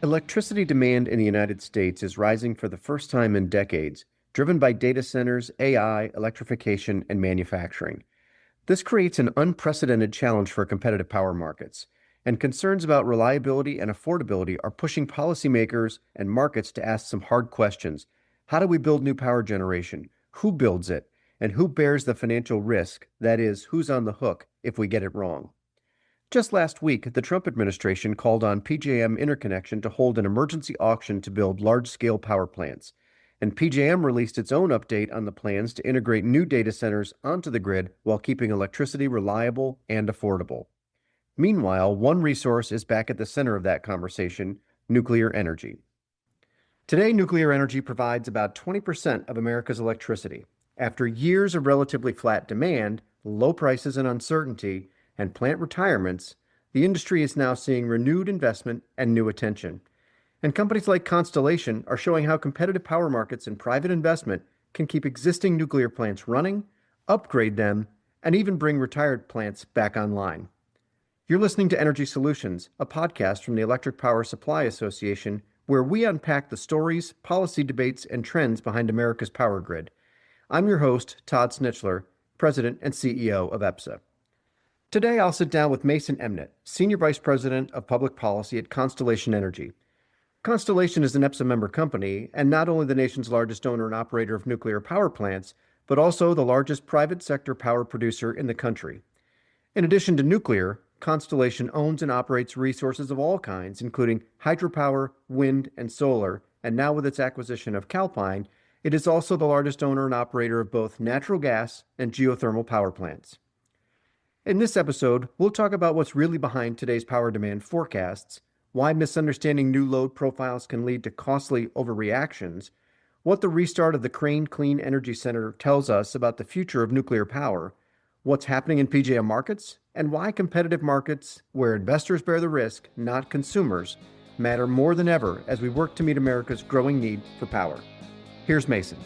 Electricity demand in the United States is rising for the first time in decades, driven by data centers, AI, electrification, and manufacturing. This creates an unprecedented challenge for competitive power markets, and concerns about reliability and affordability are pushing policymakers and markets to ask some hard questions. How do we build new power generation? Who builds it? And who bears the financial risk? That is, who's on the hook if we get it wrong? Just last week, the Trump administration called on PJM Interconnection to hold an emergency auction to build large-scale power plants, and PJM released its own update on the plans to integrate new data centers onto the grid while keeping electricity reliable and affordable. Meanwhile, one resource is back at the center of that conversation: nuclear energy. Today, nuclear energy provides about 20% of America's electricity. After years of relatively flat demand, low prices and uncertainty, and plant retirements, the industry is now seeing renewed investment and new attention. And companies like Constellation are showing how competitive power markets and private investment can keep existing nuclear plants running, upgrade them, and even bring retired plants back online. You're listening to Energy Solutions, a podcast from the Electric Power Supply Association, where we unpack the stories, policy debates, and trends behind America's power grid. I'm your host, Todd Snitchler, President and CEO of EPSA. Today, I'll sit down with Mason Emnett, Senior Vice President of Public Policy at Constellation Energy. Constellation is an EPSA member company, and not only the nation's largest owner and operator of nuclear power plants, but also the largest private sector power producer in the country. In addition to nuclear, Constellation owns and operates resources of all kinds, including hydropower, wind, and solar, and now with its acquisition of Calpine, it is also the largest owner and operator of both natural gas and geothermal power plants. In this episode, we'll talk about what's really behind today's power demand forecasts, why misunderstanding new load profiles can lead to costly overreactions, what the restart of the Crane Clean Energy Center tells us about the future of nuclear power, what's happening in PJM markets, and why competitive markets, where investors bear the risk, not consumers, matter more than ever as we work to meet America's growing need for power. Here's Mason.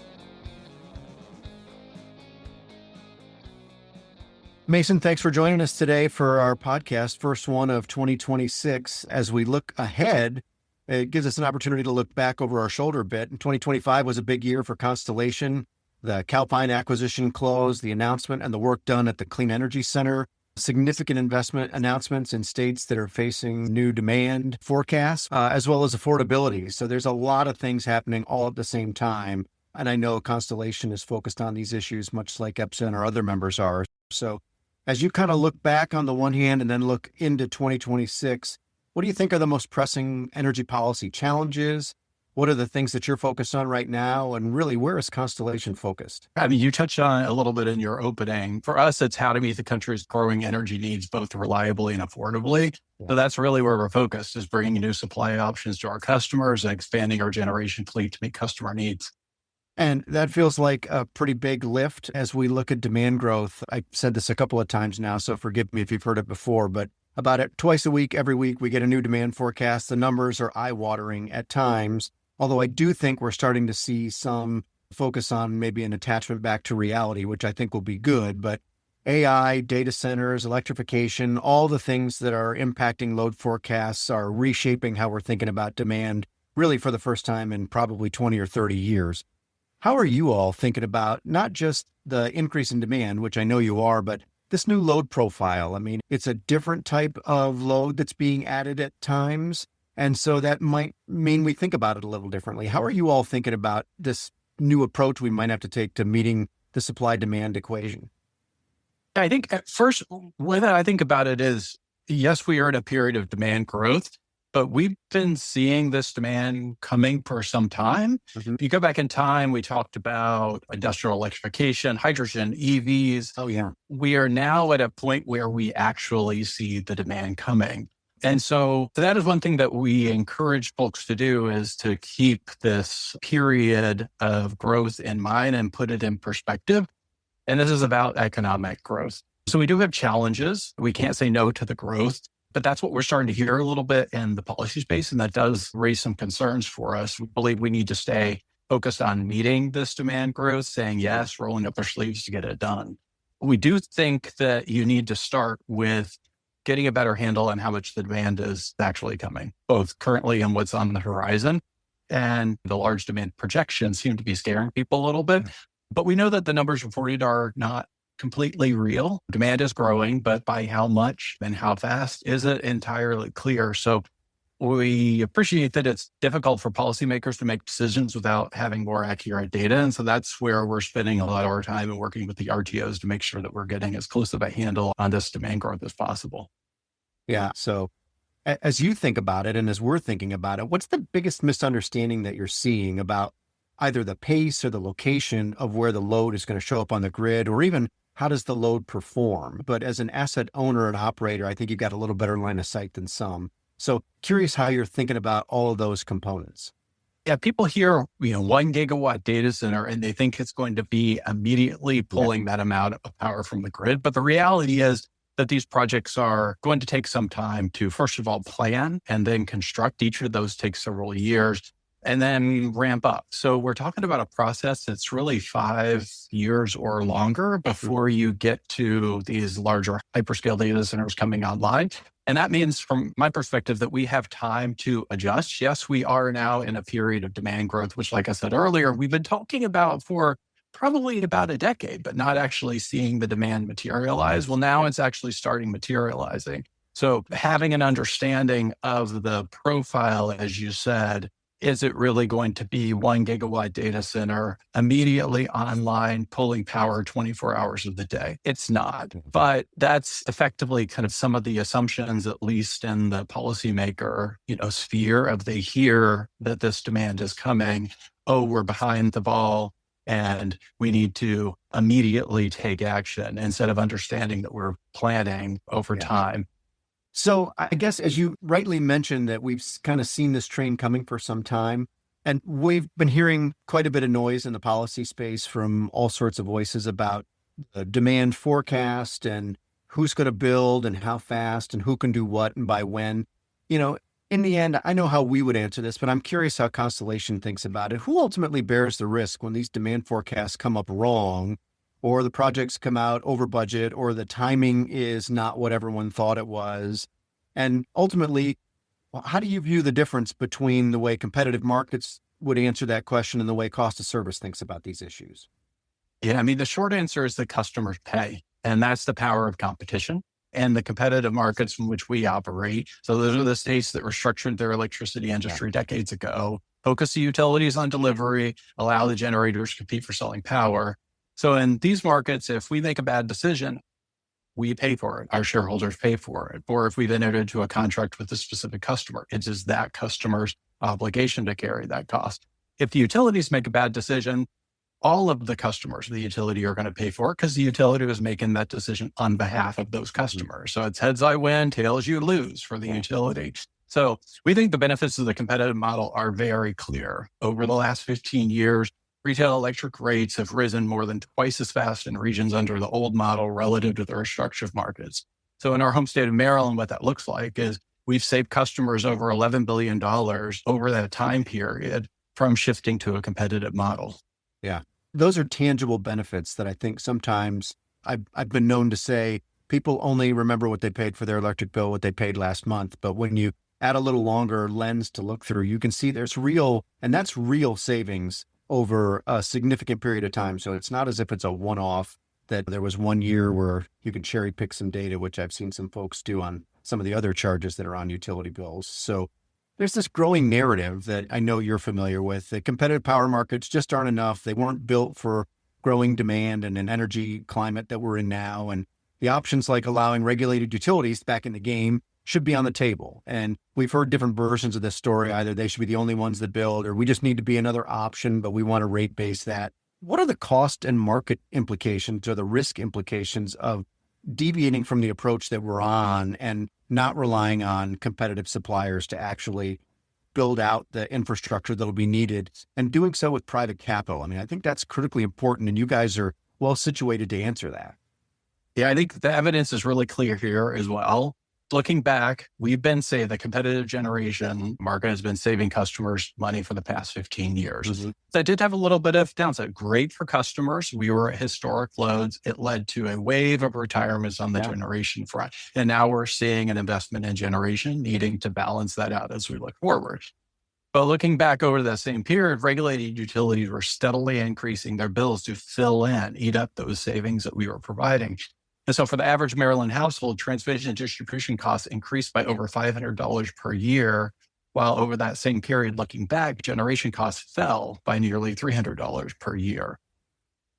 Mason, thanks for joining us today for our podcast, first one of 2026. As we look ahead, it gives us an opportunity to look back over our shoulder a bit. And 2025 was a big year for Constellation. The Calpine acquisition closed, the announcement and the work done at the Clean Energy Center, significant investment announcements in states that are facing new demand forecasts, as well as affordability. So there's a lot of things happening all at the same time. And I know Constellation is focused on these issues, much like EPSA and our other members are. So as you kind of look back on the one hand and then look into 2026, what do you think are the most pressing energy policy challenges? What are the things that you're focused on right now? And really, where is Constellation focused? I mean, you touched on it a little bit in your opening. For us, it's how to meet the country's growing energy needs, both reliably and affordably. Yeah. So that's really where we're focused, is bringing new supply options to our customers and expanding our generation fleet to meet customer needs. And that feels like a pretty big lift as we look at demand growth. I've said this a couple of times now, so forgive me if you've heard it before, but about it twice a week, every week, we get a new demand forecast. The numbers are eye-watering at times, although I do think we're starting to see some focus on maybe an attachment back to reality, which I think will be good. But AI, data centers, electrification, all the things that are impacting load forecasts are reshaping how we're thinking about demand, really for the first time in probably 20 or 30 years. How are you all thinking about not just the increase in demand, which I know you are, but this new load profile? I mean, it's a different type of load that's being added at times. And so that might mean we think about it a little differently. How are you all thinking about this new approach we might have to take to meeting the supply-demand equation? I think at first, what I think about it is, yes, we are in a period of demand growth, but we've been seeing this demand coming for some time. Mm-hmm. If you go back in time, we talked about industrial electrification, hydrogen, EVs. Oh, yeah. We are now at a point where we actually see the demand coming. And so that is one thing that we encourage folks to do, is to keep this period of growth in mind and put it in perspective. And this is about economic growth. So we do have challenges. We can't say no to the growth, but that's what we're starting to hear a little bit in the policy space. And that does raise some concerns for us. We believe we need to stay focused on meeting this demand growth, saying yes, rolling up our sleeves to get it done. We do think that you need to start with getting a better handle on how much the demand is actually coming, both currently and what's on the horizon. And the large demand projections seem to be scaring people a little bit. But we know that the numbers reported are not completely real. Demand is growing, but by how much and how fast isn't entirely clear. So we appreciate that it's difficult for policymakers to make decisions without having more accurate data. And so that's where we're spending a lot of our time and working with the RTOs to make sure that we're getting as close of a handle on this demand growth as possible. Yeah. So as you think about it, and as we're thinking about it, what's the biggest misunderstanding that you're seeing about either the pace or the location of where the load is going to show up on the grid, or even how does the load perform? But as an asset owner and operator, I think you've got a little better line of sight than some. So curious how you're thinking about all of those components. Yeah, people hear, 1 gigawatt data center and they think it's going to be immediately pulling that amount of power from the grid. But the reality is that these projects are going to take some time to, first of all, plan and then construct. Each of those takes several years and then ramp up. So we're talking about a process that's really 5 years or longer before you get to these larger hyperscale data centers coming online. And that means, from my perspective, that we have time to adjust. Yes, we are now in a period of demand growth, which, like I said earlier, we've been talking about for probably about a decade, but not actually seeing the demand materialize. Well, now it's actually starting materializing. So having an understanding of the profile, as you said, is it really going to be 1 gigawatt data center immediately online, pulling power 24 hours of the day? It's not, but that's effectively kind of some of the assumptions, at least in the policymaker, sphere of they hear that this demand is coming. Oh, we're behind the ball and we need to immediately take action instead of understanding that we're planning over time. So I guess, as you rightly mentioned, that we've kind of seen this train coming for some time, and we've been hearing quite a bit of noise in the policy space from all sorts of voices about the demand forecast and who's going to build and how fast and who can do what and by when. In the end, I know how we would answer this, but I'm curious how Constellation thinks about it. Who ultimately bears the risk when these demand forecasts come up wrong, or the projects come out over budget, or the timing is not what everyone thought it was? And ultimately, how do you view the difference between the way competitive markets would answer that question and the way cost of service thinks about these issues? Yeah, the short answer is that customers pay, and that's the power of competition and the competitive markets in which we operate. So those are the states that restructured their electricity industry decades ago, focus the utilities on delivery, allow the generators to compete for selling power. So in these markets, if we make a bad decision, we pay for it. Our shareholders pay for it. Or if we've entered into a contract with a specific customer, it is that customer's obligation to carry that cost. If the utilities make a bad decision, all of the customers of the utility are going to pay for it because the utility was making that decision on behalf of those customers. So it's heads I win, tails you lose for the utility. So we think the benefits of the competitive model are very clear. Over the last 15 years, retail electric rates have risen more than twice as fast in regions under the old model relative to the restructured markets. So in our home state of Maryland, what that looks like is we've saved customers over $11 billion over that time period from shifting to a competitive model. Yeah, those are tangible benefits that I think sometimes I've been known to say people only remember what they paid for their electric bill, what they paid last month. But when you add a little longer lens to look through, you can see there's real, and that's real savings over a significant period of time. So it's not as if it's a one-off, that there was 1 year where you could cherry pick some data, which I've seen some folks do on some of the other charges that are on utility bills. So there's this growing narrative that I know you're familiar with, that competitive power markets just aren't enough. They weren't built for growing demand and an energy climate that we're in now. And the options like allowing regulated utilities back in the game should be on the table. And we've heard different versions of this story. Either they should be the only ones that build, or we just need to be another option, but we want to rate base that. What are the cost and market implications or the risk implications of deviating from the approach that we're on and not relying on competitive suppliers to actually build out the infrastructure that'll be needed, and doing so with private capital? I think that's critically important, and you guys are well situated to answer that. Yeah, I think the evidence is really clear here as well. Looking back, we've been saying the competitive generation market has been saving customers money for the past 15 years. Mm-hmm. That did have a little bit of downside. Great for customers. We were at historic loads. It led to a wave of retirements on the generation front. And now we're seeing an investment in generation needing to balance that out as we look forward. But looking back over that same period, regulated utilities were steadily increasing their bills to fill in, eat up those savings that we were providing. And so for the average Maryland household, transmission and distribution costs increased by over $500 per year, while over that same period, looking back, generation costs fell by nearly $300 per year.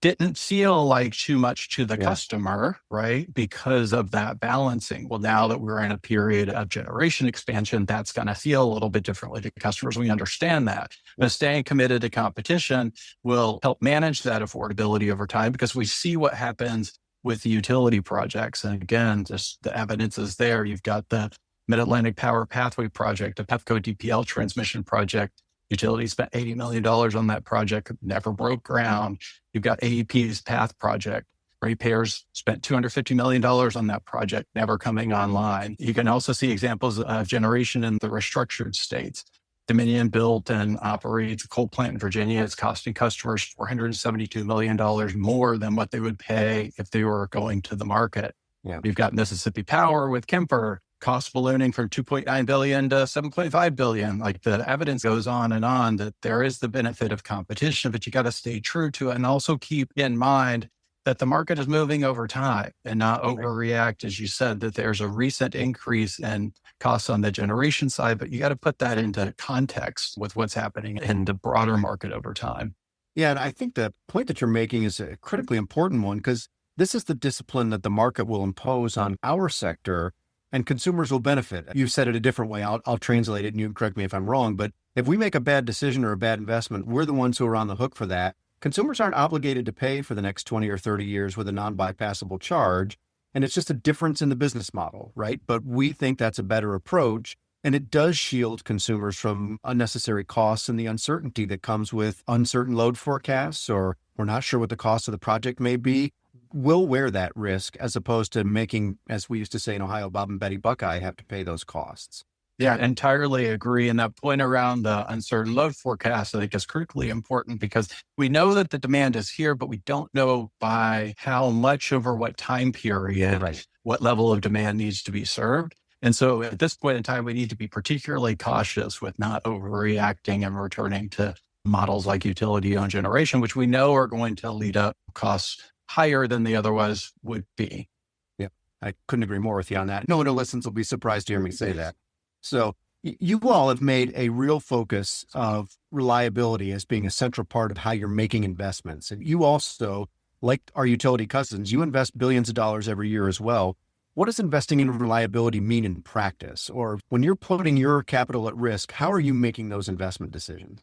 Didn't feel like too much to the customer, right? Because of that balancing. Well, now that we're in a period of generation expansion, that's going to feel a little bit differently to customers. We understand that. But staying committed to competition will help manage that affordability over time, because we see what happens with the utility projects. And again, just the evidence is there. You've got the Mid-Atlantic Power Pathway Project, the PEPCO DPL transmission project. Utilities spent $80 million on that project, never broke ground. You've got AEP's PATH project. Ratepayers spent $250 million on that project, never coming online. You can also see examples of generation in the restructured states. Dominion built and operates a coal plant in Virginia. It's costing customers $472 million more than what they would pay if they were going to the market. Yeah. You've got Mississippi Power with Kemper, cost ballooning from $2.9 billion to $7.5 billion. Like, the evidence goes on and on that there is the benefit of competition, but you got to stay true to it and also keep in mind that the market is moving over time and not overreact. As you said, that there's a recent increase in costs on the generation side, but you got to put that into context with what's happening in the broader market over time. Yeah. And I think the point that you're making is a critically important one, because this is the discipline that the market will impose on our sector, and consumers will benefit. You've said it a different way. I'll translate it and you can correct me if I'm wrong. But if we make a bad decision or a bad investment, we're the ones who are on the hook for that. Consumers aren't obligated to pay for the next 20 or 30 years with a non-bypassable charge. And it's just a difference in the business model, right? But we think that's a better approach. And it does shield consumers from unnecessary costs and the uncertainty that comes with uncertain load forecasts, or we're not sure what the cost of the project may be. We'll wear that risk, as opposed to making, as we used to say in Ohio, Bob and Betty Buckeye have to pay those costs. Yeah, entirely agree. And that point around the uncertain load forecast, I think, is critically important, because we know that the demand is here, but we don't know by how much over what time period, what level of demand needs to be served. And so at this point in time, we need to be particularly cautious with not overreacting and returning to models like utility-owned generation, which we know are going to lead up costs higher than they otherwise would be. Yeah, I couldn't agree more with you on that. No one who listens will be surprised to hear me say that. So you all have made a real focus of reliability as being a central part of how you're making investments. And you also, like our utility cousins, you invest billions of dollars every year as well. What does investing in reliability mean in practice? Or when you're putting your capital at risk, how are you making those investment decisions?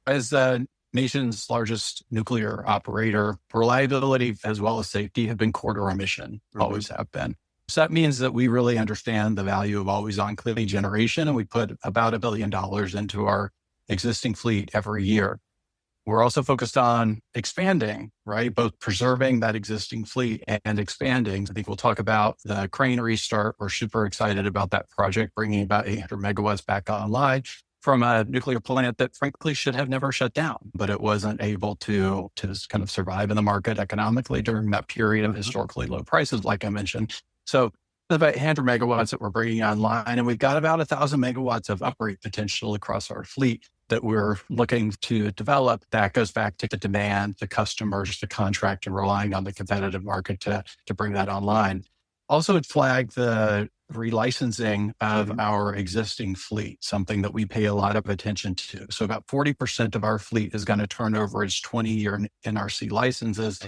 As the nation's largest nuclear operator, reliability as well as safety have been core to our mission, always have been. So that means that we really understand the value of always on clean generation, and we put about $1 billion into our existing fleet every year. We're also focused on expanding, right? Both preserving that existing fleet and expanding. I think we'll talk about the Crane restart. We're super excited about that project, bringing about 800 megawatts back online from a nuclear plant that frankly should have never shut down, but it wasn't able to kind of survive in the market economically during that period of historically low prices, like I mentioned. So there's about 100 megawatts that we're bringing online, and we've got about 1,000 megawatts of uprate potential across our fleet that we're looking to develop. That goes back to the demand, the customers, the contract, and relying on the competitive market to bring that online. Also, it flagged the relicensing of our existing fleet, something that we pay a lot of attention to. So about 40% of our fleet is going to turn over its 20-year NRC licenses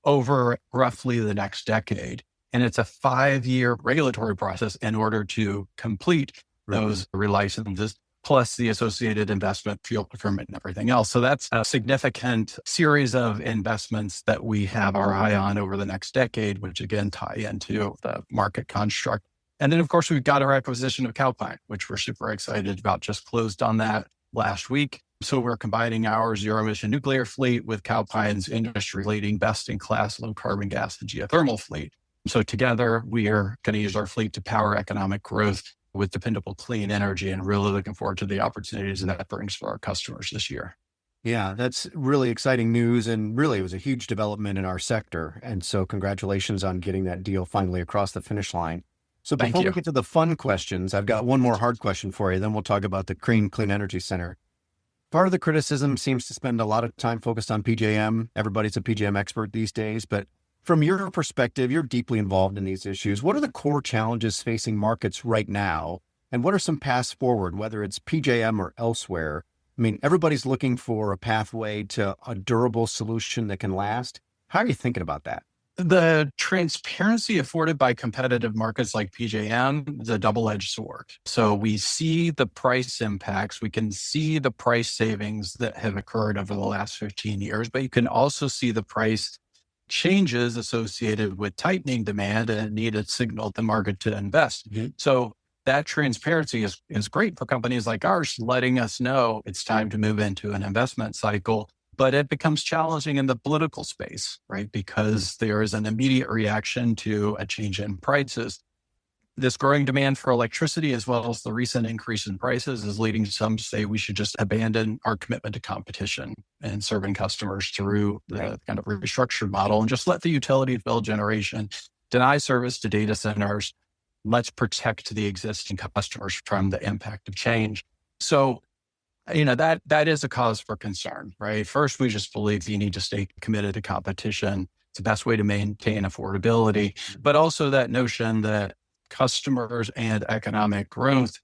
over roughly the next decade. And it's a 5-year regulatory process in order to complete those relicenses, plus the associated investment, fuel procurement, and everything else. So that's a significant series of investments that we have our eye on over the next decade, which again tie into the market construct. And then, of course, we've got our acquisition of Calpine, which we're super excited about, just closed on that last week. So we're combining our zero-emission nuclear fleet with Calpine's industry-leading best-in-class low-carbon gas and geothermal fleet. So together, we are going to use our fleet to power economic growth with dependable clean energy, and really looking forward to the opportunities that brings for our customers this year. Yeah, that's really exciting news. And really, it was a huge development in our sector. And so, congratulations on getting that deal finally across the finish line. So, Thank before we you. get to the fun questions, I've got one more hard question for you. Then we'll talk about the Clean Energy Center. Part of the criticism seems to spend a lot of time focused on PJM. Everybody's a PJM expert these days. But from your perspective, you're deeply involved in these issues. What are the core challenges facing markets right now? And what are some paths forward, whether it's PJM or elsewhere? I mean, everybody's looking for a pathway to a durable solution that can last. How are you thinking about that? The transparency afforded by competitive markets like PJM is a double-edged sword. So we see the price impacts, we can see the price savings that have occurred over the last 15 years, but you can also see the price changes associated with tightening demand and a needed signal the market to invest. So that transparency is great for companies like ours, letting us know it's time to move into an investment cycle. But it becomes challenging in the political space, right? Because there is an immediate reaction to a change in prices. This growing demand for electricity, as well as the recent increase in prices, is leading some to say we should just abandon our commitment to competition and serving customers through the kind of restructured model and just let the utilities build generation, deny service to data centers. Let's protect the existing customers from the impact of change. So, that is a cause for concern, right? First, we just believe you need to stay committed to competition. It's the best way to maintain affordability, but also that notion that customers and economic growth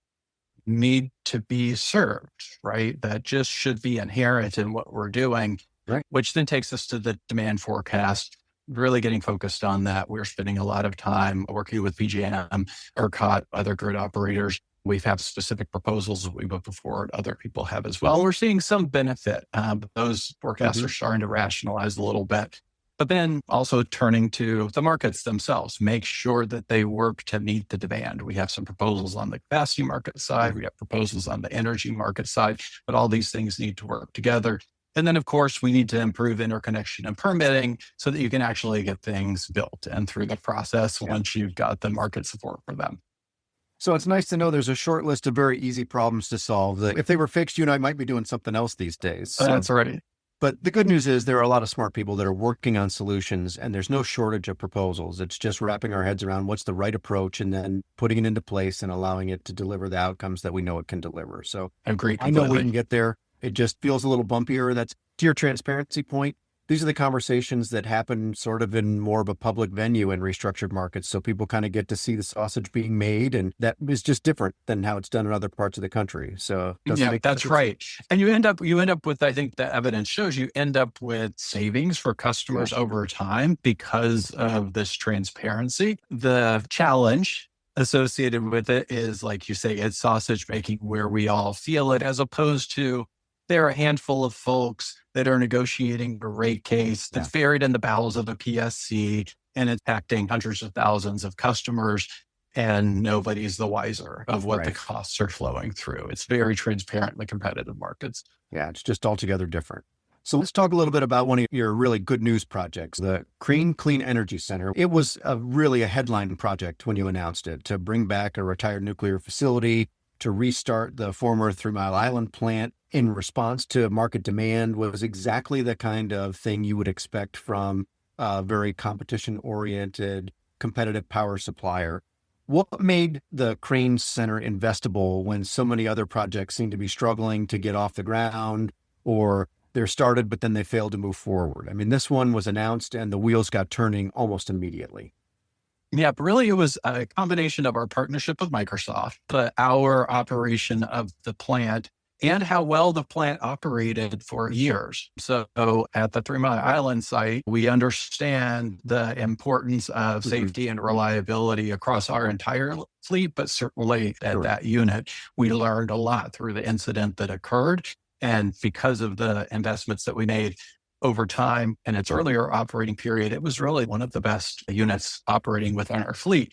need to be served, right? That just should be inherent in what we're doing, Right. which then takes us to the demand forecast. Really getting focused on that. We're spending a lot of time working with PJM, ERCOT, other grid operators. We've had specific proposals that we put forward. Other people have as well. We're seeing some benefit. But those forecasts are starting to rationalize a little bit. But then also turning to the markets themselves, make sure that they work to meet the demand. We have some proposals on the capacity market side. We have proposals on the energy market side, but all these things need to work together. And then, of course, we need to improve interconnection and permitting so that you can actually get things built and through the process once you've got the market support for them. So it's nice to know there's a short list of very easy problems to solve that if they were fixed, you and I might be doing something else these days. So, That's right. but the good news is there are a lot of smart people that are working on solutions, and there's no shortage of proposals. It's just wrapping our heads around what's the right approach and then putting it into place and allowing it to deliver the outcomes that we know it can deliver. So I agree I know we completely. can get there. It just feels a little bumpier. That's to your transparency point. These are the conversations that happen sort of in more of a public venue in restructured markets. So people kind of get to see the sausage being made, and that is just different than how it's done in other parts of the country. So Yeah, that's right. And you end up with, I think the evidence shows you end up with savings for customers over time because of this transparency. The challenge associated with it is, like you say, it's sausage making where we all feel it, as opposed to there are a handful of folks that are negotiating a rate case that's buried in the bowels of a PSC and impacting hundreds of thousands of customers, and nobody's the wiser of what the costs are flowing through. It's very transparent in the competitive markets. Yeah, it's just altogether different. So let's talk a little bit about one of your really good news projects, the Clean Energy Center. It was really a headline project when you announced it, to bring back a retired nuclear facility, to restart the former 3 Mile Island plant in response to market demand. Was exactly the kind of thing you would expect from a very competition-oriented, competitive power supplier. What made the Crane Center investable when so many other projects seem to be struggling to get off the ground, or they're started, but then they failed to move forward? I mean, this one was announced and the wheels got turning almost immediately. Yeah, but really it was a combination of our partnership with Microsoft, but our operation of the plant and how well the plant operated for years. So at the 3 Mile Island site, we understand the importance of safety and reliability across our entire fleet, but certainly at that unit, we learned a lot through the incident that occurred. And because of the investments that we made over time in its earlier operating period, it was really one of the best units operating within our fleet.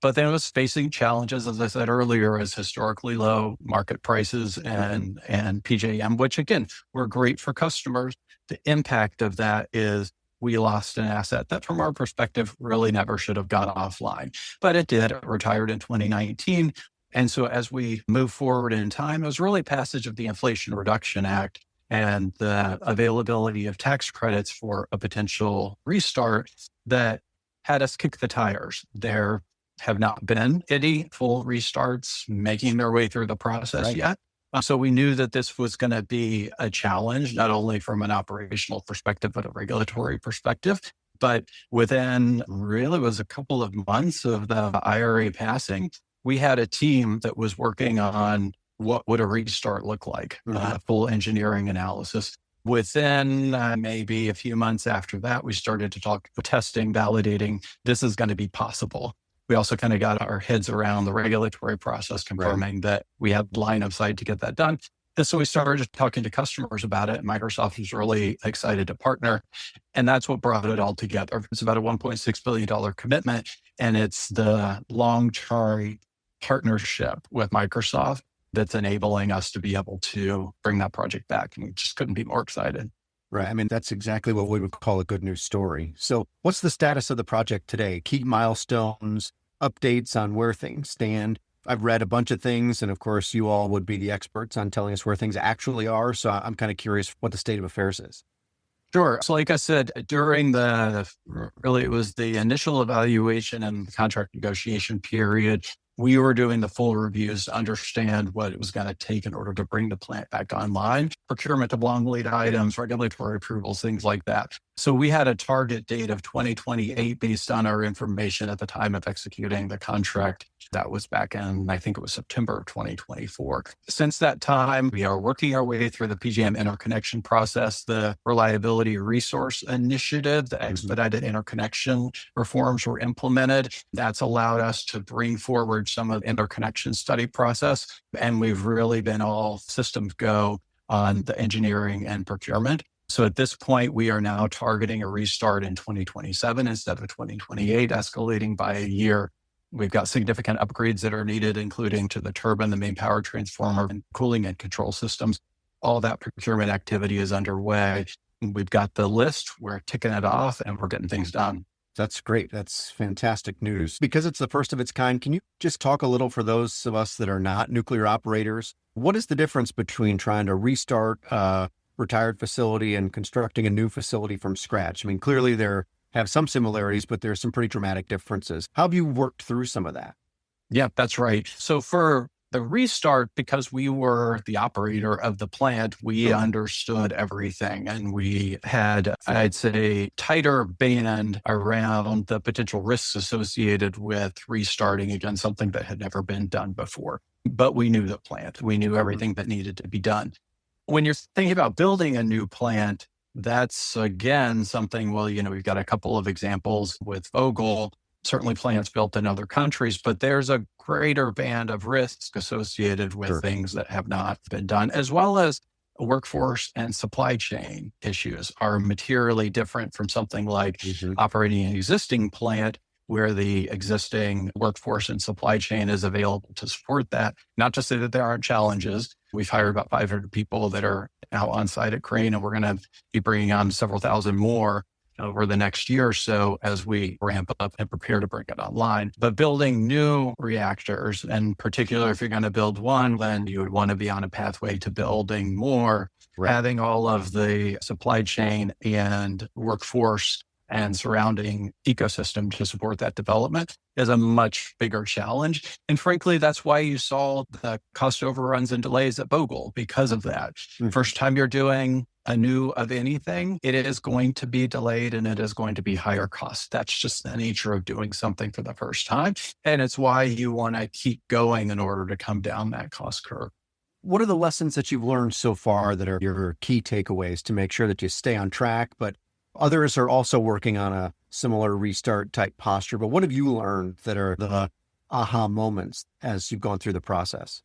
But then it was facing challenges, as I said earlier, as historically low market prices and PJM, which again, were great for customers. The impact of that is we lost an asset that from our perspective really never should have gone offline, but it did. It retired in 2019. And so as we move forward in time, it was really passage of the Inflation Reduction Act and the availability of tax credits for a potential restart that had us kick the tires. There have not been any full restarts making their way through the process yet. So we knew that this was going to be a challenge, not only from an operational perspective, but a regulatory perspective. But within really was a couple of months of the IRA passing, we had a team that was working on what would a restart look like, full engineering analysis. Within maybe a few months after that, we started to talk testing, validating this is going to be possible. We also kind of got our heads around the regulatory process, confirming that we had line of sight to get that done. And so we started talking to customers about it. Microsoft was really excited to partner. And that's what brought it all together. It's about a $1.6 billion commitment. And it's the long-term partnership with Microsoft that's enabling us to be able to bring that project back. And we just couldn't be more excited. Right. I mean, that's exactly what we would call a good news story. So what's the status of the project today? Key milestones, updates on where things stand. I've read a bunch of things, and of course, you all would be the experts on telling us where things actually are. So I'm kind of curious what the state of affairs is. Sure. So like I said, during it was the initial evaluation and the contract negotiation period, we were doing the full reviews to understand what it was going to take in order to bring the plant back online, procurement of long lead items, regulatory approvals, things like that. So we had a target date of 2028 based on our information at the time of executing the contract. That was back in, I think it was September of 2024. Since that time, we are working our way through the PJM interconnection process, the Reliability Resource Initiative, the expedited interconnection reforms were implemented. That's allowed us to bring forward some of the interconnection study process. And we've really been all systems go on the engineering and procurement. So at this point, we are now targeting a restart in 2027 instead of 2028, escalating by a year. We've got significant upgrades that are needed, including to the turbine, the main power transformer, and cooling and control systems. All that procurement activity is underway. We've got the list, we're ticking it off, and we're getting things done. That's great. That's fantastic news. Because it's the first of its kind, can you just talk a little for those of us that are not nuclear operators? What is the difference between trying to restart a retired facility and constructing a new facility from scratch? I mean, clearly there have some similarities, but there's some pretty dramatic differences. How have you worked through some of that? Yeah, that's right. So for the restart, because we were the operator of the plant, we understood everything. And we had, I'd say, tighter band around the potential risks associated with restarting again, something that had never been done before. But we knew the plant. We knew everything that needed to be done. When you're thinking about building a new plant, that's again something, we've got a couple of examples with Vogtle, certainly plants built in other countries, but there's a greater band of risks associated with things that have not been done, as well as workforce and supply chain issues are materially different from something like operating an existing plant where the existing workforce and supply chain is available to support that. Not to say that there aren't challenges. We've hired about 500 people that are now on site at Crane, and we're going to be bringing on several thousand more over the next year or so as we ramp up and prepare to bring it online. But building new reactors, and particularly if you're going to build one, then you would want to be on a pathway to building more, having all of the supply chain and workforce and surrounding ecosystem to support that development is a much bigger challenge. And frankly, that's why you saw the cost overruns and delays at Vogtle because of that. First time you're doing a new of anything, it is going to be delayed and it is going to be higher cost. That's just the nature of doing something for the first time. And it's why you want to keep going in order to come down that cost curve. What are the lessons that you've learned so far that are your key takeaways to make sure that you stay on track, but others are also working on a similar restart type posture? But what have you learned that are the aha moments as you've gone through the process?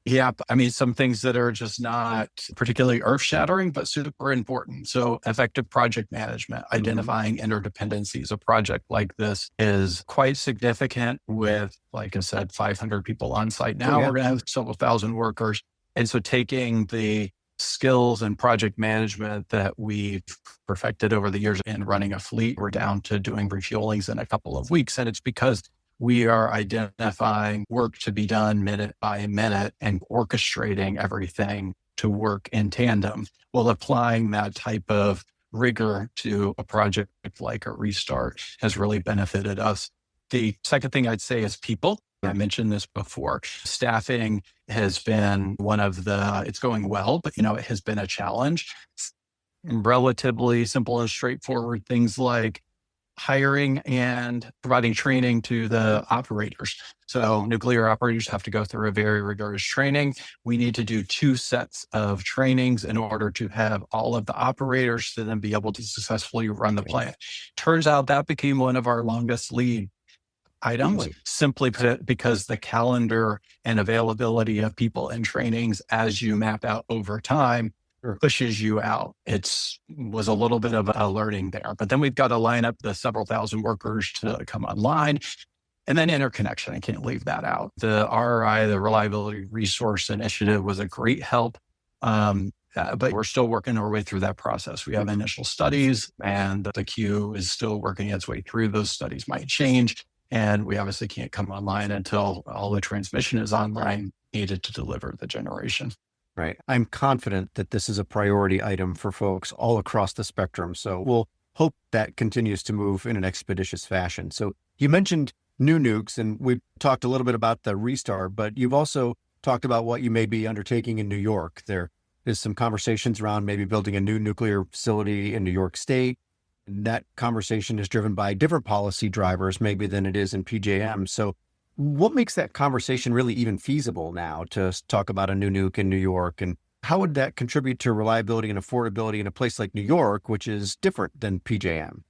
Yeah, I mean, some things that are just not particularly earth-shattering, but super important. So effective project management, identifying interdependencies. A project like this is quite significant with, like I said, 500 people on site now. We're going to have several thousand workers. And so taking the skills and project management that we've perfected over the years in running a fleet. We're down to doing refuelings in a couple of weeks. And it's because we are identifying work to be done minute by minute and orchestrating everything to work in tandem, while applying that type of rigor to a project like a restart has really benefited us. The second thing I'd say is people. I mentioned this before. Staffing has been it's going well, but it has been a challenge. Relatively simple and straightforward things like hiring and providing training to the operators. So nuclear operators have to go through a very rigorous training. We need to do 2 sets of trainings in order to have all of the operators to then be able to successfully run the plant. Turns out that became one of our longest lead items, simply because the calendar and availability of people in trainings as you map out over time pushes you out. Was a little bit of a learning there, but then we've got to line up the several thousand workers to come online. And then interconnection, I can't leave that out. The RRI, the Reliability Resource Initiative, was a great help. But we're still working our way through that process. We have initial studies, and the queue is still working its way through. Those studies might change. And we obviously can't come online until all the transmission is online needed to deliver the generation. Right. I'm confident that this is a priority item for folks all across the spectrum. So we'll hope that continues to move in an expeditious fashion. So you mentioned new nukes, and we've talked a little bit about the restart, but you've also talked about what you may be undertaking in New York. There is some conversations around maybe building a new nuclear facility in New York State. That conversation is driven by different policy drivers, maybe than it is in PJM. So what makes that conversation really even feasible now to talk about a new nuke in New York? And how would that contribute to reliability and affordability in a place like New York, which is different than PJM?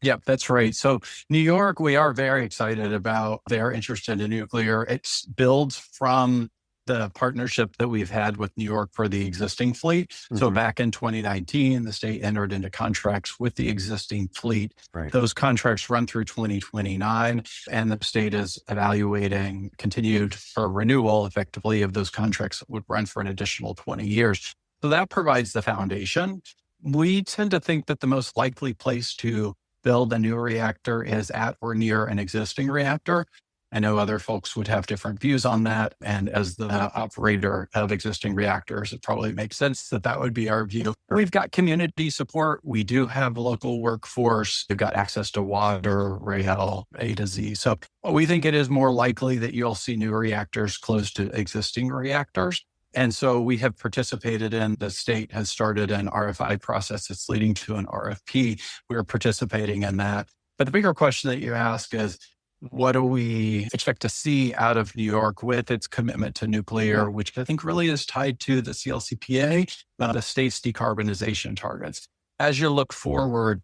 Yeah, that's right. So New York, we are very excited about their interest in nuclear. It builds from the partnership that we've had with New York for the existing fleet. So back in 2019, the state entered into contracts with the existing fleet. Right. Those contracts run through 2029, and the state is evaluating continued renewal effectively of those contracts that would run for an additional 20 years. So that provides the foundation. We tend to think that the most likely place to build a new reactor is at or near an existing reactor. I know other folks would have different views on that. And as the operator of existing reactors, it probably makes sense that that would be our view. We've got community support. We do have a local workforce. We've got access to water, rail, A to Z. So we think it is more likely that you'll see new reactors close to existing reactors. And so we have participated in, the state has started an RFI process that's leading to an RFP. We're participating in that. But the bigger question that you ask is, what do we expect to see out of New York with its commitment to nuclear, which I think really is tied to the CLCPA, the state's decarbonization targets. As you look forward,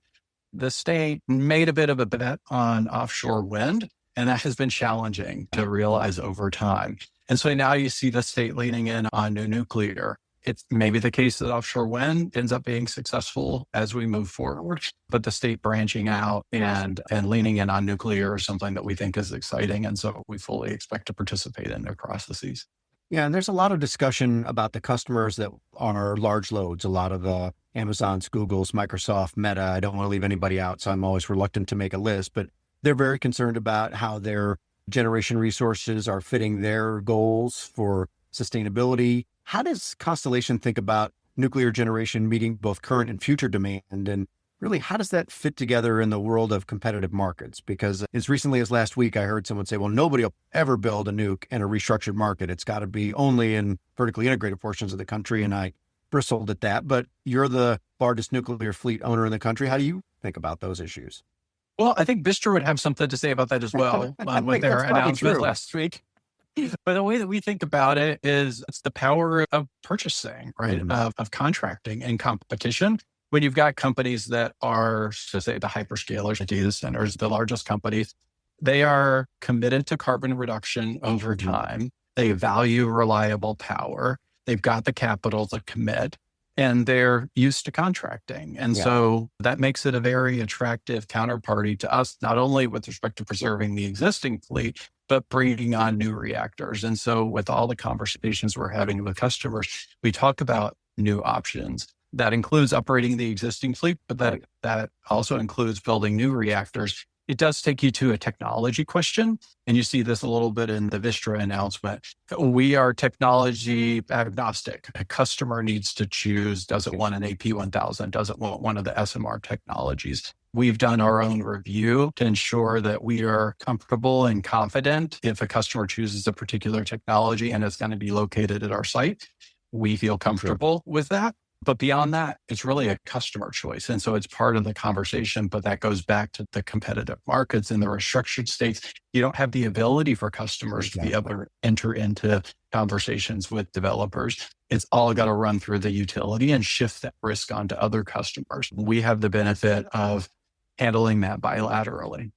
the state made a bit of a bet on offshore wind, and that has been challenging to realize over time. And so now you see the state leaning in on new nuclear. It's maybe the case that offshore wind ends up being successful as we move forward, but the state branching out and leaning in on nuclear is something that we think is exciting. And so we fully expect to participate in their processes. Yeah, and there's a lot of discussion about the customers that are large loads, a lot of the Amazons, Googles, Microsoft, Meta. I don't want to leave anybody out, so I'm always reluctant to make a list, but they're very concerned about how their generation resources are fitting their goals for sustainability. How does Constellation think about nuclear generation meeting both current and future demand? And really, how does that fit together in the world of competitive markets? Because as recently as last week, I heard someone say, well, nobody will ever build a nuke in a restructured market. It's got to be only in vertically integrated portions of the country. And I bristled at that. But you're the largest nuclear fleet owner in the country. How do you think about those issues? Well, I think Vistra would have something to say about that as well with their announcement last week. But the way that we think about it is it's the power of purchasing, right? Of contracting and competition. When you've got companies that are, to say, the hyperscalers, the data centers, the largest companies, they are committed to carbon reduction over time. They value reliable power. They've got the capital to commit, and they're used to contracting. And so that makes it a very attractive counterparty to us, not only with respect to preserving the existing fleet, but bringing on new reactors. And so with all the conversations we're having with customers, we talk about new options. That includes upgrading the existing fleet, but that also includes building new reactors. It does take you to a technology question, and you see this a little bit in the Vistra announcement. We are technology agnostic. A customer needs to choose, does it want an AP1000, does it want one of the SMR technologies? We've done our own review to ensure that we are comfortable and confident if a customer chooses a particular technology and it's going to be located at our site. We feel comfortable with that. But beyond that, it's really a customer choice. And so it's part of the conversation, but that goes back to the competitive markets in the restructured states. You don't have the ability for customers to be able to enter into conversations with developers. It's all got to run through the utility and shift that risk onto other customers. We have the benefit of handling that bilaterally.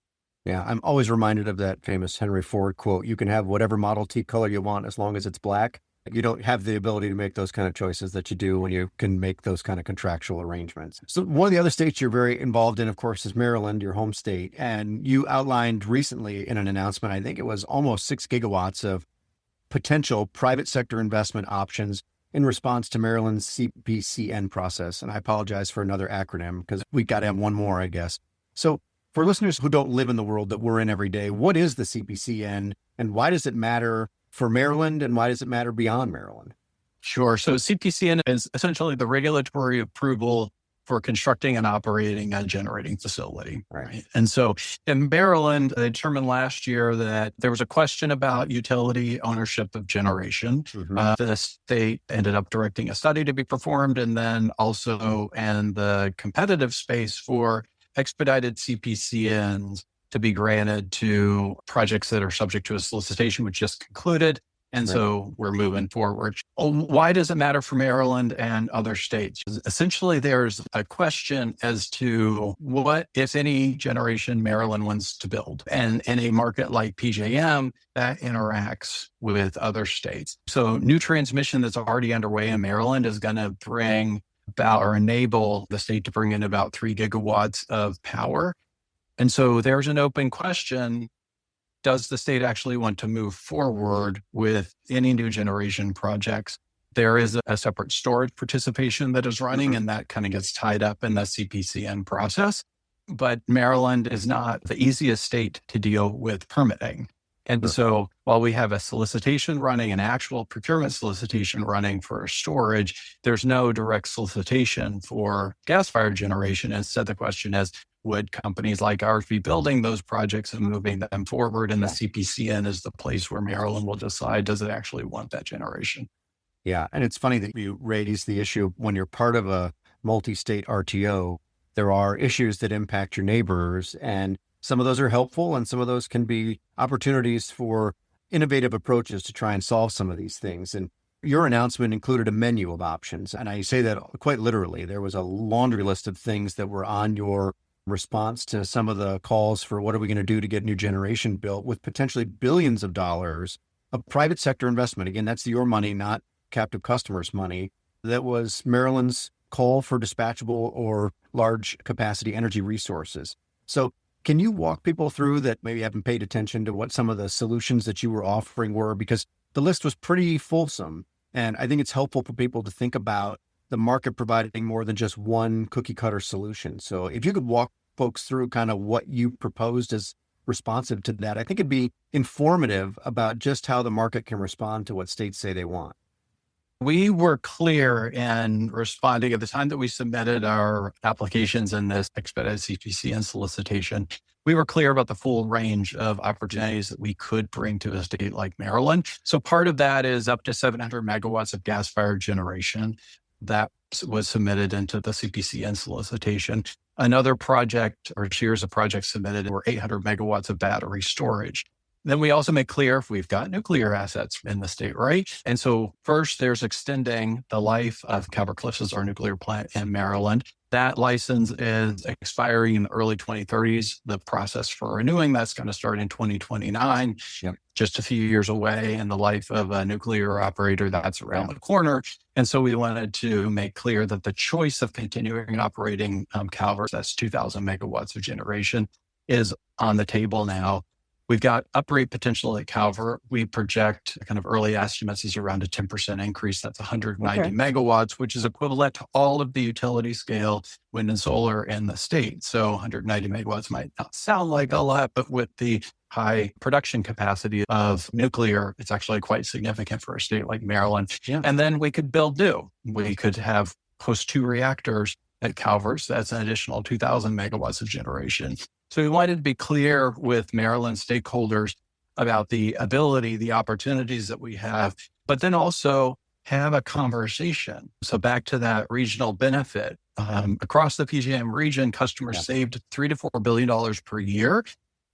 Yeah, I'm always reminded of that famous Henry Ford quote, you can have whatever Model T color you want as long as it's black. You don't have the ability to make those kind of choices that you do when you can make those kind of contractual arrangements. So one of the other states you're very involved in, of course, is Maryland, your home state. And you outlined recently in an announcement, I think it was almost 6 gigawatts of potential private sector investment options in response to Maryland's CPCN process. And I apologize for another acronym because we got to have one more, I guess. So for listeners who don't live in the world that we're in every day, what is the CPCN and why does it matter for Maryland and why does it matter beyond Maryland? Sure. So CPCN is essentially the regulatory approval for constructing and operating a generating facility. Right. And so in Maryland, they determined last year that there was a question about utility ownership of generation. The state ended up directing a study to be performed, and then also in the competitive space for expedited CPCNs to be granted to projects that are subject to a solicitation, which just concluded. And so we're moving forward. Why does it matter for Maryland and other states? Essentially, there's a question as to what, if any, generation Maryland wants to build. And in a market like PJM, that interacts with other states. So new transmission that's already underway in Maryland is going to bring about or enable the state to bring in about 3 gigawatts of power. And so there's an open question. Does the state actually want to move forward with any new generation projects? There is a separate storage participation that is running, and that kind of gets tied up in the CPCN process. But Maryland is not the easiest state to deal with permitting. And so while we have a solicitation running, an actual procurement solicitation running for storage, there's no direct solicitation for gas-fired generation. Instead, the question is, would companies like ours be building those projects and moving them forward? And the CPCN is the place where Maryland will decide, does it actually want that generation? Yeah. And it's funny that you raise the issue when you're part of a multi-state RTO, there are issues that impact your neighbors, and some of those are helpful and some of those can be opportunities for innovative approaches to try and solve some of these things. And your announcement included a menu of options. And I say that quite literally. There was a laundry list of things that were on your response to some of the calls for what are we going to do to get new generation built with potentially billions of dollars of private sector investment. Again, that's your money, not captive customers' money. That was Maryland's call for dispatchable or large capacity energy resources. So can you walk people through that maybe haven't paid attention to what some of the solutions that you were offering were? Because the list was pretty fulsome. And I think it's helpful for people to think about the market providing more than just one cookie cutter solution. So if you could walk folks through kind of what you proposed as responsive to that, I think it'd be informative about just how the market can respond to what states say they want. We were clear in responding at the time that we submitted our applications in this expedited CPCN solicitation. We were clear about the full range of opportunities that we could bring to a state like Maryland. So part of that is up to 700 megawatts of gas-fired generation that was submitted into the CPCN solicitation. Another project or series of projects submitted were 800 megawatts of battery storage. Then we also make clear if we've got nuclear assets in the state, right? And so first there's extending the life of Calvert Cliffs as our nuclear plant in Maryland. That license is expiring in the early 2030s. The process for renewing that's going to start in 2029, just a few years away. And the life of a nuclear operator, that's around the corner. And so we wanted to make clear that the choice of continuing operating Calvert, that's 2,000 megawatts of generation, is on the table now. We've got uprate potential at Calvert. We project kind of early estimates is around a 10% increase. That's 190 megawatts, which is equivalent to all of the utility scale wind and solar in the state. So 190 megawatts might not sound like a lot, but with the high production capacity of nuclear, it's actually quite significant for a state like Maryland. Yeah. And then we could build new. We could have host 2 reactors at Calvert. So that's an additional 2,000 megawatts of generation. So we wanted to be clear with Maryland stakeholders about the ability, the opportunities that we have, but then also have a conversation. So back to that regional benefit. Across the PJM region, customers saved $3 to $4 billion per year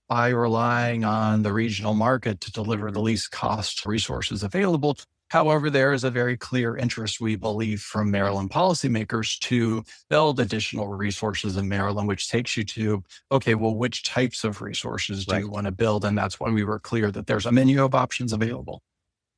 by relying on the regional market to deliver the least cost resources available. However, there is a very clear interest, we believe, from Maryland policymakers to build additional resources in Maryland, which takes you to, okay, well, which types of resources do you want to build? And that's when we were clear that there's a menu of options available.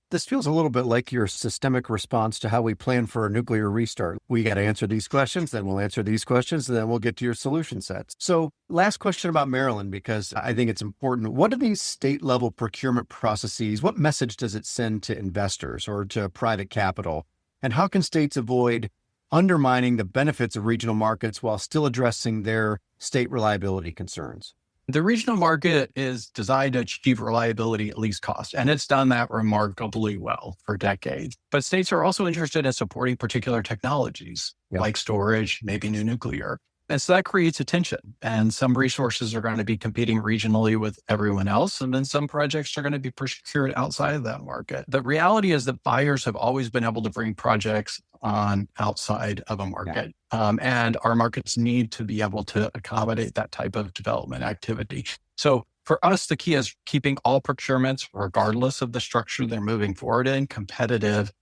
This feels a little bit like your systemic response to how we plan for a nuclear restart. We got to answer these questions, then we'll answer these questions, and then we'll get to your solution sets. So last question about Maryland, because I think it's important. What are these state level procurement processes? What message does it send to investors or to private capital? And how can states avoid undermining the benefits of regional markets while still addressing their state reliability concerns? The regional market is designed to achieve reliability at least cost, and it's done that remarkably well for decades. But states are also interested in supporting particular technologies like storage, maybe new nuclear. And so that creates a tension. And some resources are going to be competing regionally with everyone else. And then some projects are going to be procured outside of that market. The reality is that buyers have always been able to bring projects on outside of a market. And our markets need to be able to accommodate that type of development activity. So for us, the key is keeping all procurements, regardless of the structure they're moving forward in, competitive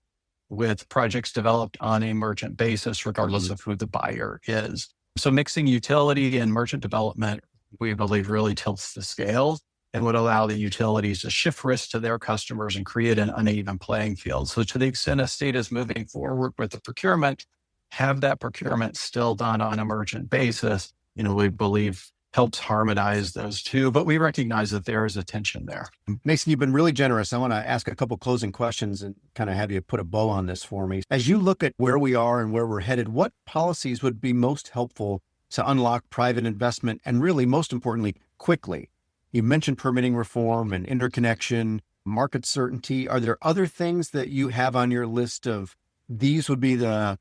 with projects developed on a merchant basis, regardless of who the buyer is. So mixing utility and merchant development, we believe, really tilts the scale and would allow the utilities to shift risk to their customers and create an uneven playing field. So to the extent a state is moving forward with the procurement, have that procurement still done on a merchant basis, we believe helps harmonize those two, but we recognize that there is a tension there. Mason, you've been really generous. I want to ask a couple closing questions and kind of have you put a bow on this for me. As you look at where we are and where we're headed, what policies would be most helpful to unlock private investment and really, most importantly, quickly? You mentioned permitting reform and interconnection, market certainty. Are there other things that you have on your list of these would be the,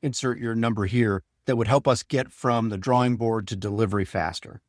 insert your number here, that would help us get from the drawing board to delivery faster?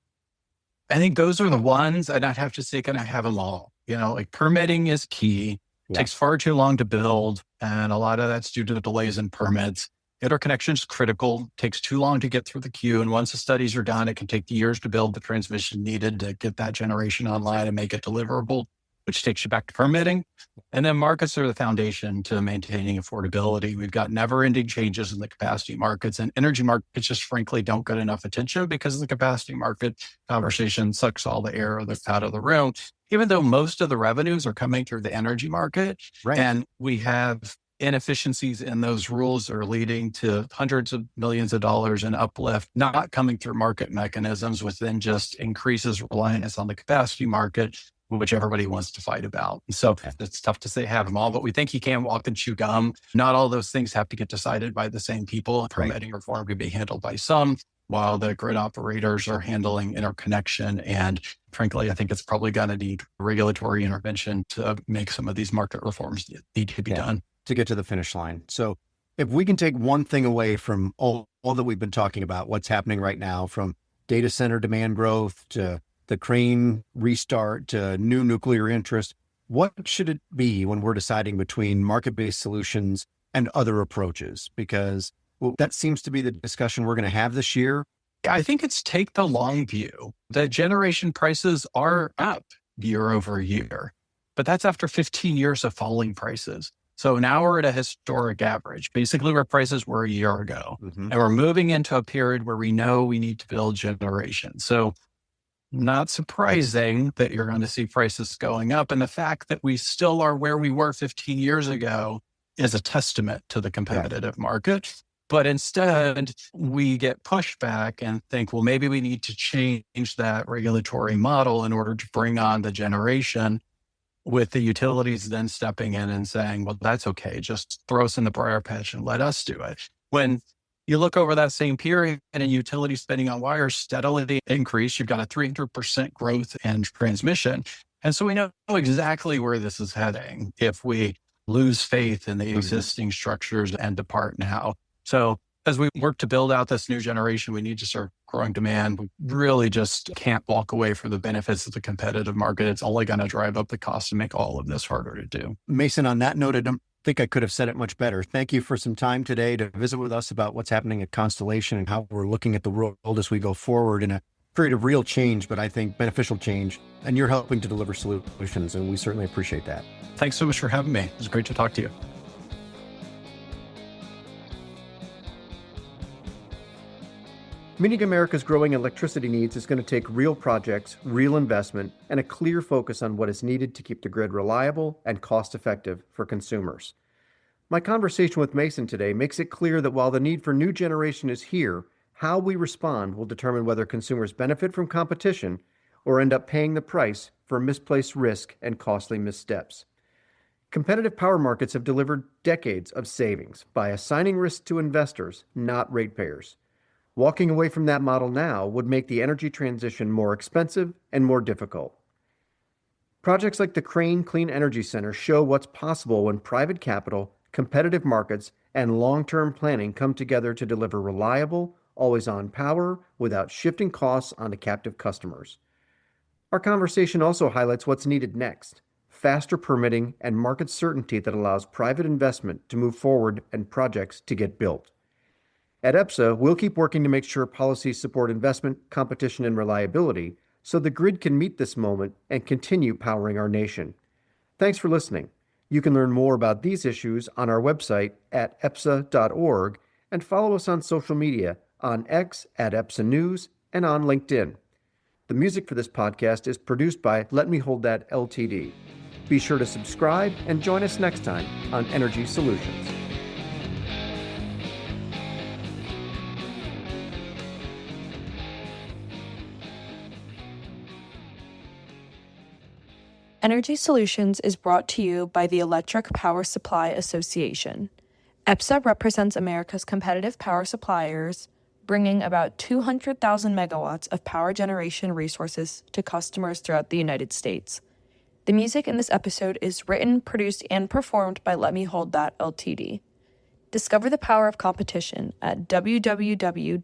I think those are the ones, and I'd have to say, can I have them all? Like permitting is key. It takes far too long to build, and a lot of that's due to the delays in permits. Interconnection is critical, takes too long to get through the queue. And once the studies are done, it can take years to build the transmission needed to get that generation online and make it deliverable, which takes you back to permitting. And then markets are the foundation to maintaining affordability. We've got never-ending changes in the capacity markets, and energy markets just frankly don't get enough attention because the capacity market conversation sucks all the air out of the room, even though most of the revenues are coming through the energy market. Right. And we have inefficiencies in those rules are leading to hundreds of millions of dollars in uplift, not coming through market mechanisms, which then just increases reliance on the capacity market, which everybody wants to fight about. So it's tough to say have them all, but we think you can walk and chew gum. Not all those things have to get decided by the same people. Permitting reform could be handled by some, while the grid operators are handling interconnection. And frankly, I think it's probably going to need regulatory intervention to make some of these market reforms need to be done. To get to the finish line. So if we can take one thing away from all that we've been talking about, what's happening right now, from data center demand growth to the Crane restart to new nuclear interest, what should it be when we're deciding between market-based solutions and other approaches? Because that seems to be the discussion we're going to have this year. I think it's take the long view. The generation prices are up year over year, but that's after 15 years of falling prices. So now we're at a historic average, basically where prices were a year ago. And we're moving into a period where we know we need to build generation. So not surprising that you're going to see prices going up. And the fact that we still are where we were 15 years ago is a testament to the competitive market. But instead, we get pushback and think, well, maybe we need to change that regulatory model in order to bring on the generation, with the utilities then stepping in and saying, well, that's okay. Just throw us in the briar patch and let us do it. When you look over that same period and utility spending on wires steadily increased, you've got a 300% growth in transmission. And so we know exactly where this is heading if we lose faith in the existing structures and depart now. So as we work to build out this new generation, we need to start growing demand. We really just can't walk away from the benefits of the competitive market. It's only going to drive up the cost and make all of this harder to do. Mason, on that note, I don't think I could have said it much better. Thank you for some time today to visit with us about what's happening at Constellation and how we're looking at the world as we go forward in a period of real change, but I think beneficial change. And you're helping to deliver solutions, and we certainly appreciate that. Thanks so much for having me. It was great to talk to you. Meeting America's growing electricity needs is going to take real projects, real investment, and a clear focus on what is needed to keep the grid reliable and cost-effective for consumers. My conversation with Mason today makes it clear that while the need for new generation is here, how we respond will determine whether consumers benefit from competition or end up paying the price for misplaced risk and costly missteps. Competitive power markets have delivered decades of savings by assigning risk to investors, not ratepayers. Walking away from that model now would make the energy transition more expensive and more difficult. Projects like the Crane Clean Energy Center show what's possible when private capital, competitive markets, and long-term planning come together to deliver reliable, always-on power without shifting costs onto captive customers. Our conversation also highlights what's needed next: faster permitting and market certainty that allows private investment to move forward and projects to get built. At EPSA, we'll keep working to make sure policies support investment, competition, and reliability so the grid can meet this moment and continue powering our nation. Thanks for listening. You can learn more about these issues on our website at epsa.org and follow us on social media on X at EPSA News and on LinkedIn. The music for this podcast is produced by Let Me Hold That Ltd. Be sure to subscribe and join us next time on Energy Solutions. Energy Solutions is brought to you by the Electric Power Supply Association. EPSA represents America's competitive power suppliers, bringing about 200,000 megawatts of power generation resources to customers throughout the United States. The music in this episode is written, produced, and performed by Let Me Hold That Ltd. Discover the power of competition at www.epsa.org.